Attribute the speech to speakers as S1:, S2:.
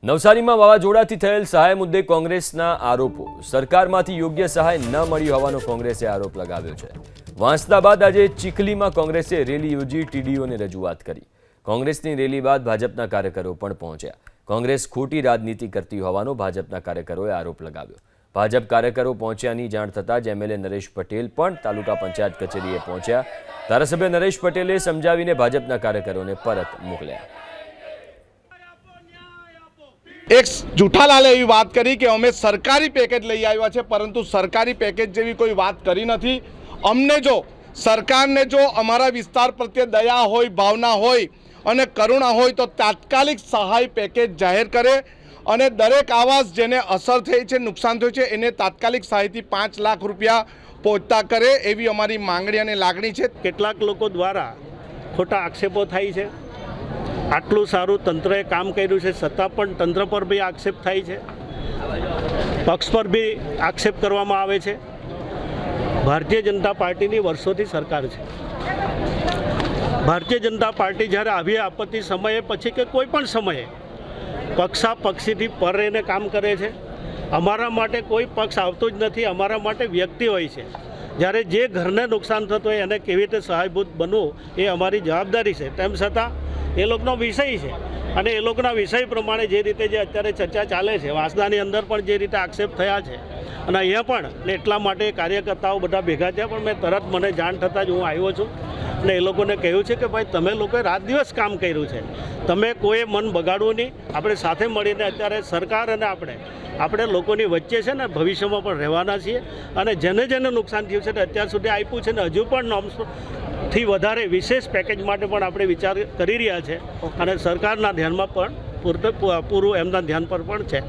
S1: નવસારીમાં વાવાઝોડાથી થયેલ સહાય મુદ્દે કોંગ્રેસના આરોપો. સરકારમાંથી યોગ્ય સહાય ન મળી હોવાનો કોંગ્રેસે આરોપ લગાવ્યો છે. વાંસદા બાદ આજે ચીખલીમાં કોંગ્રેસે રેલી યોજી ટીડીઓને રજૂઆત કરી. કોંગ્રેસની રેલી બાદ ભાજપના કાર્યકરો પણ પહોંચ્યા. કોંગ્રેસ ખોટી રાજનીતિ કરતી હોવાનો ભાજપના કાર્યકરોએ આરોપ લગાવ્યો. ભાજપ કાર્યકરો પહોંચ્યાની જાણ થતાં જ એમએલએ નરેશ પટેલ પણ તાલુકા પંચાયત કચેરીએ પહોંચ્યા. ધારાસભ્ય નરેશ પટેલે સમજાવીને ભાજપના કાર્યકરોને પરત મોકલ્યા.
S2: એક જુઠ્ઠાલાલે એવી વાત કરી કે અમે સરકારી પેકેજ લઈ આવ્યા છે, પરંતુ સરકારી પેકેજ જેવી કોઈ વાત કરી નથી. અમને જો સરકારને જો અમારા વિસ્તાર પ્રત્યે દયા હોય, ભાવના હોય અને કરુણા હોય તો તાત્કાલિક સહાય પેકેજ જાહેર કરે અને દરેક આવાસ જેને અસર થઈ છે, નુકસાન થયું છે, એને તાત્કાલિક સહાયથી 5 લાખ રૂપિયા પહોંચતા કરે એવી અમારી માંગણી અને લાગણી છે.
S3: કેટલાક લોકો દ્વારા ખોટા આક્ષેપો થાય છે. આટલું સારું તંત્રએ કામ કર્યું છે છતાં પણ તંત્ર પર બી આક્ષેપ થાય છે, પક્ષ પર બી આક્ષેપ કરવામાં આવે છે. ભારતીય જનતા પાર્ટીની વર્ષોથી સરકાર છે. ભારતીય જનતા પાર્ટી જ્યારે આવી આપત્તિ સમયે પછી કે કોઈ પણ સમયે પક્ષાપક્ષીથી પર રહીને કામ કરે છે. અમારા માટે કોઈ પક્ષ આવતો જ નથી, અમારા માટે વ્યક્તિ હોય છે. જ્યારે જે ઘરને નુકસાન થતું હોય એને કેવી રીતે સહાયભૂત બનવું એ અમારી જવાબદારી છે. તેમ છતાં એ લોકોનો વિષય છે અને એ લોકોના વિષય પ્રમાણે જે રીતે જે અત્યારે ચર્ચા ચાલે છે, વાંસદાની અંદર પણ જે રીતે આક્ષેપ થયા છે અને અહીંયા પણ એટલા માટે કાર્યકર્તાઓ બધા ભેગા થયા. પણ મેં તરત મને જાણ થતાં જ હું આવ્યો છું અને એ લોકોને કહ્યું છે કે ભાઈ તમે લોકોએ રાત દિવસ કામ કર્યું છે, તમે કોઈ મન બગાડવું નહીં. આપણે સાથે મળીને અત્યારે સરકાર અને આપણે લોકોની વચ્ચે છે ને ભવિષ્યમાં પણ રહેવાના છીએ અને જેને નુકસાન થયું છે ને અત્યાર સુધી આપ્યું છે ને હજુ પણ નોર્મ્સથી વધારે વિશેષ પેકેજ માટે પણ આપણે વિચાર કરી રહ્યા છે અને સરકારના ધ્યાનમાં પણ પૂરું એમના ધ્યાન પર પણ છે.